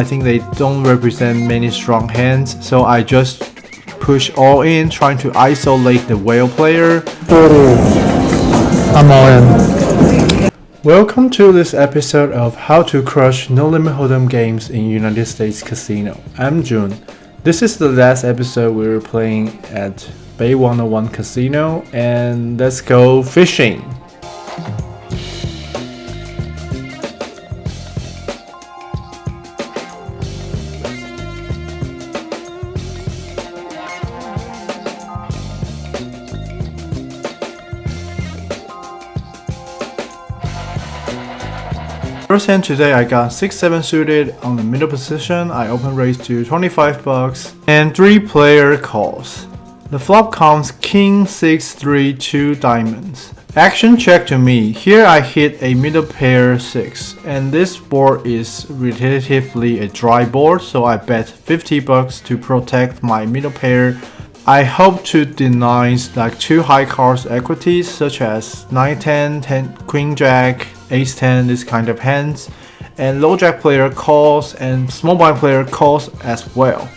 I think they don't represent many strong hands, so I just push all in, trying to isolate the whale player. I'm all in. Welcome to this episode of How to Crush No Limit Hold'em games in United States Casino. I'm June. This is the last episode we were playing at Bay 101 Casino, and let's go fishing. First hand today, I got 6-7 suited on the middle position. I open raise to 25 bucks and 3 player calls. The flop comes King 6-3 2 diamonds. Action check to me. Here I hit a middle pair 6, and this board is relatively a dry board, so I bet 50 bucks to protect my middle pair. I hope to deny like 2 high cards equities such as 9-10, 10 Queen Jack, Ace-10, this kind of hands, and low jack player calls and small blind player calls as well.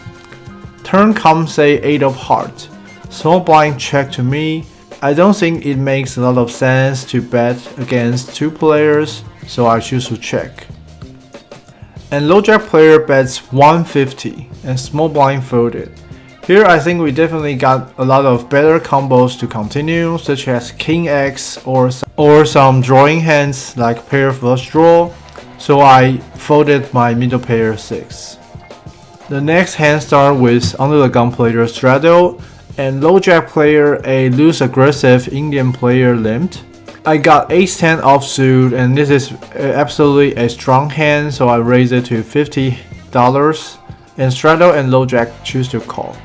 Turn comes a 8 of hearts. Small blind check to me. I don't think it makes a lot of sense to bet against 2 players, so I choose to check. And low jack player bets 150 and small blind folded. Here I think we definitely got a lot of better combos to continue, such as King X or some drawing hands like pair flush draw, so I folded my middle pair 6. The next hand starts with under the gun player straddle and low jack player a loose aggressive Indian player limped. I got Ace-10 offsuit, and this is absolutely a strong hand, so I raise it to $50 and straddle and low jack choose to call.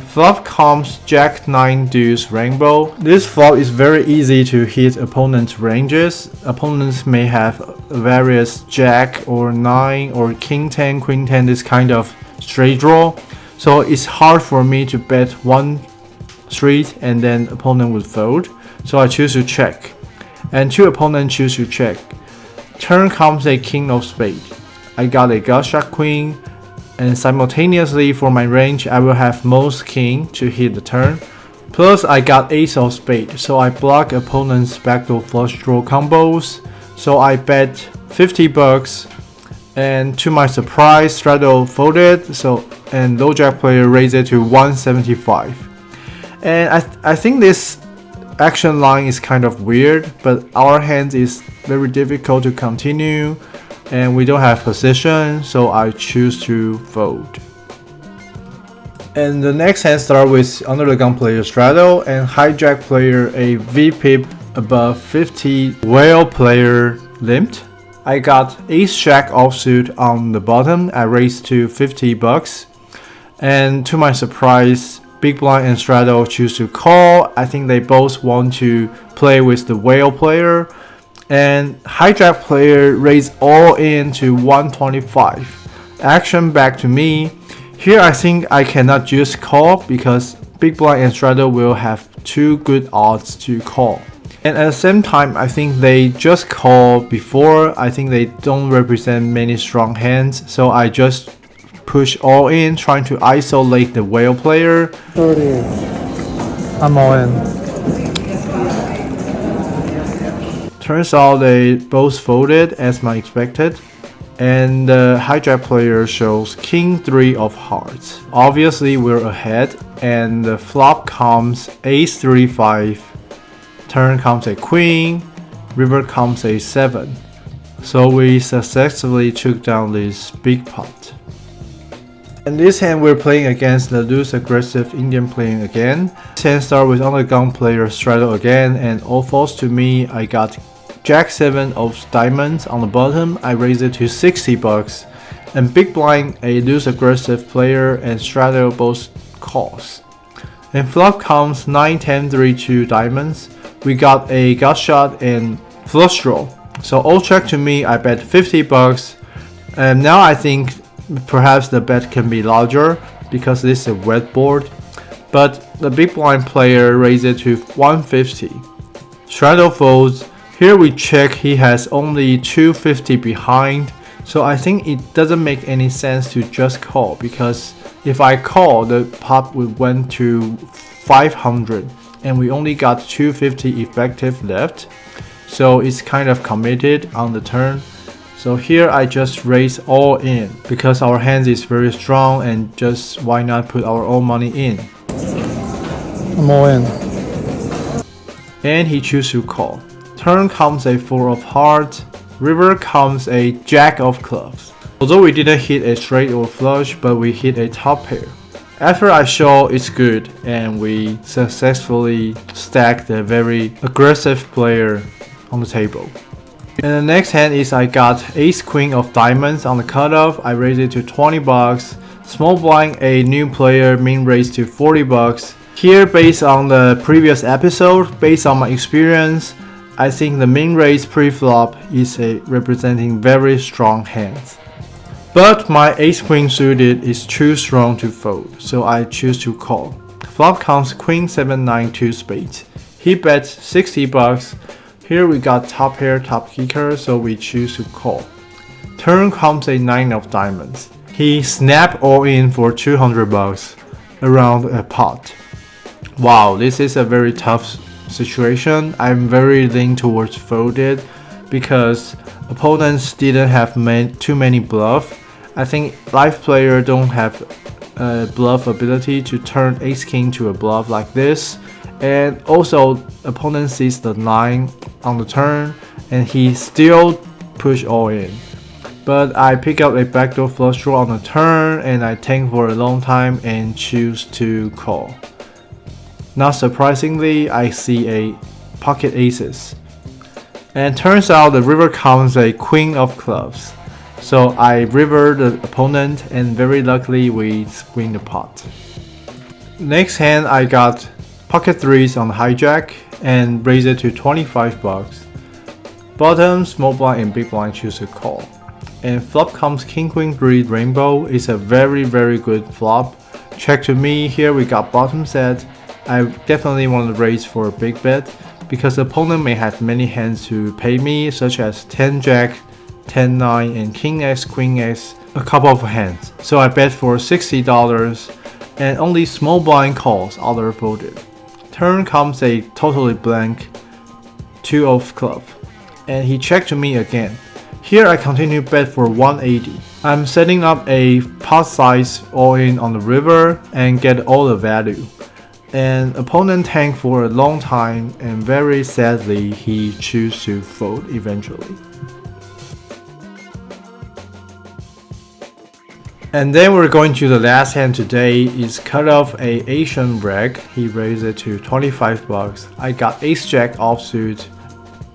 Flop comes Jack 9 deuce rainbow. This flop is very easy to hit opponents' ranges. Opponents may have various Jack or 9 or King 10, Queen 10, this kind of straight draw. So it's hard for me to bet one street and then opponent would fold. So I choose to check. And 2 opponents choose to check. Turn comes a King of spade. I got a gut shot queen. And simultaneously for my range, I will have most king to hit the turn. Plus I got ace of spade, so I block opponent's backdoor flush draw combos. So I bet 50 bucks, and to my surprise, straddle folded. And low jack player raised it to 175. And I think this action line is kind of weird, but our hand is very difficult to continue. And we don't have position, so I choose to fold. And the next hand starts with under the gun player straddle and hijack player a VPIP above 50 whale player limped. I got ace jack offsuit on the bottom. I raised to 50 bucks. And to my surprise, big blind and straddle choose to call. I think they both want to play with the whale player. And hijack player raise all in to 125. Action back to me. Here I think I cannot just call because big blind and straddle will have 2 good odds to call. And at the same time, I think they just call before. I think they don't represent many strong hands, so I just push all in, trying to isolate the whale player. I'm all in. Turns out they both folded as I expected, and the hijack player shows King 3 of hearts. Obviously we're ahead, and the flop comes Ace 3-5, turn comes a Queen, river comes a 7. So we successfully took down this big pot. In this hand we're playing against the loose aggressive Indian playing again. This hand starts with under gun player straddle again, and all falls to me. I got Jack 7 of diamonds on the bottom. I raise it to 60 bucks. And big blind a loose aggressive player and straddle both calls. And flop comes 9-10 3-2 diamonds. We got a gut shot and flush draw. So all check to me. I bet 50 bucks. And now I think perhaps the bet can be larger because this is a wet board. But the big blind player raised it to 150. Straddle folds. Here we check, he has only 250 behind, So I think it doesn't make any sense to just call, because if I call, the pot would went to 500 and we only got 250 effective left. So it's kind of committed on the turn. So here I just raise all in because our hand is very strong, and just why not put our own money in. I'm all in. And he chooses to call. Turn comes a 4 of hearts. River comes a jack of clubs. Although we didn't hit a straight or flush, but we hit a top pair. After I show it's good, and we successfully stack the very aggressive player on the table. And the next hand is I got ace queen of diamonds on the cutoff. I raise it to 20 bucks. Small blind a new player, min raise to 40 bucks. Here, based on the previous episode, based on my experience, I think the min raise pre-flop is representing very strong hands. But my ace queen suited is too strong to fold, so I choose to call. Flop comes queen 7 9 2 spades. He bets 60 bucks. Here we got top pair, top kicker, so we choose to call. Turn comes a 9 of diamonds. He snapped all in for 200 bucks around a pot. Wow, this is a very tough situation. I'm very leaning towards folded because opponents didn't have too many bluff. I think live player don't have bluff ability to turn ace king to a bluff like this. And also opponent sees the 9 on the turn and he still push all in. But I pick up a backdoor flush draw on the turn and I tank for a long time and choose to call. Not surprisingly, I see a pocket aces. And turns out the river comes a queen of clubs. So I river the opponent and very luckily we win the pot. Next hand I got pocket threes on the hijack and raise it to 25 bucks. Bottom, small blind and big blind choose to call. And flop comes king queen 3 rainbow. It's a very good flop. Check to me, here we got bottom set. I definitely want to raise for a big bet because the opponent may have many hands to pay me, such as 10 jack, 10 9 and king x, queen x, a couple of hands. So I bet for $60 and only small blind calls, other folded. Turn comes a totally blank 2 of club and he checked to me again. Here I continue bet for 180. I'm setting up a pot size all in on the river and get all the value. And opponent tanked for a long time and very sadly he chose to fold eventually. And then we're going to the last hand today. Is cut off a Asian reg. He raised it to 25 bucks. I got ace jack offsuit.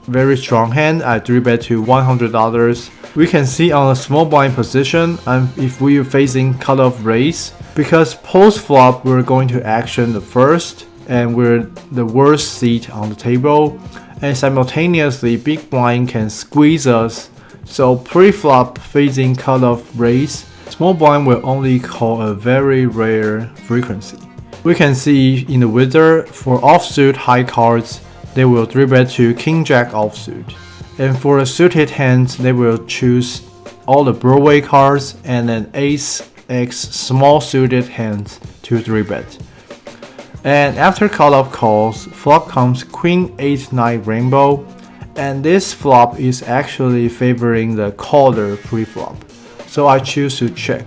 Very strong hand. I 3-bet to $100. We can see on a small blind position if we are facing cutoff raise, because post flop we're going to action the first and we're the worst seat on the table, and simultaneously big blind can squeeze us. So pre-flop facing cutoff raise, small blind will only call a very rare frequency. We can see in the wizard for offsuit high cards they will 3-bet to king jack offsuit. And for a suited hand, they will choose all the Broadway cards and an ace x small suited hands to 3-bet. And after cutoff calls, flop comes queen 8 9 rainbow, and this flop is actually favoring the caller pre-flop. So I choose to check.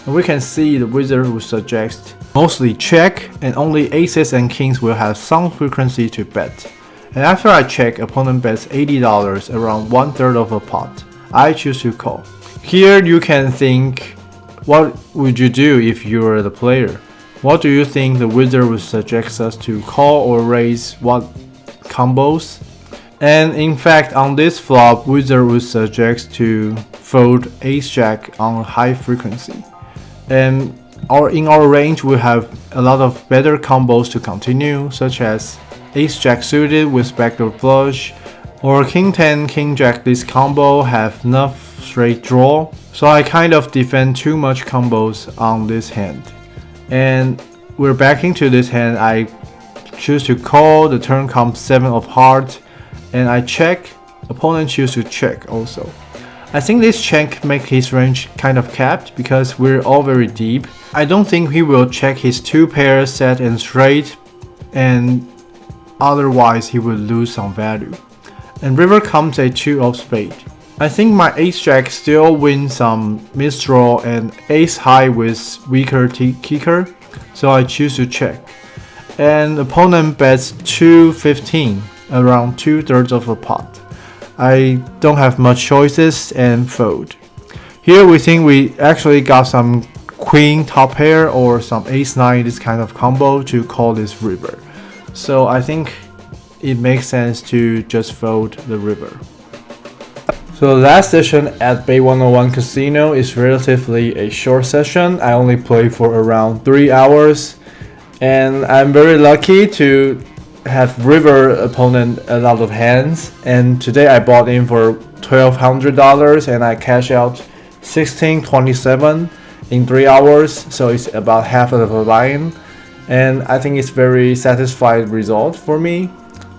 And we can see the wizard will suggest mostly check, and only aces and kings will have some frequency to bet. And after I check, opponent bets $80, around 1/3 of a pot. I choose to call. Here you can think, what would you do if you were the player? What do you think the wizard would suggest us to call or raise, what combos? And in fact, on this flop, wizard would suggest to fold ace jack on high frequency. And in our range, we have a lot of better combos to continue, such as ace jack suited with backdoor flush, or king 10 king jack. This combo have enough straight draw, so I kind of defend too much combos on this hand. And we're backing to this hand. I choose to call. The turn comes 7 of hearts and I check. Opponent choose to check also. I think this check make his range kind of capped because we're all very deep. I don't think he will check his 2 pairs set and straight, and otherwise he will lose some value. And river comes a 2 of spade. I think my ace jack still wins some misdraw and ace high with weaker kicker, so I choose to check. And opponent bets 215, around 2/3 of a pot. I don't have much choices and fold. Here we think we actually got some queen top pair or some ace 9, this kind of combo to call this river. So I think it makes sense to just fold the river. So the last session at Bay 101 Casino is relatively a short session. I only played for around 3 hours, and I'm very lucky to have river opponent a lot of hands. And today I bought in for $1,200 and I cash out 1627 in 3 hours, so it's about half of the line, and I think it's very satisfied result for me.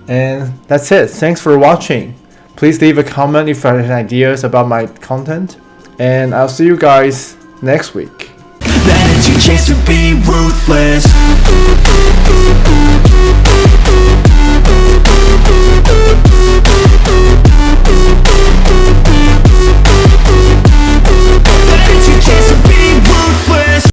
And that's it. Thanks for watching. Please leave a comment if you have any ideas about my content, and I'll see you guys next week. That is your chance to be ruthless.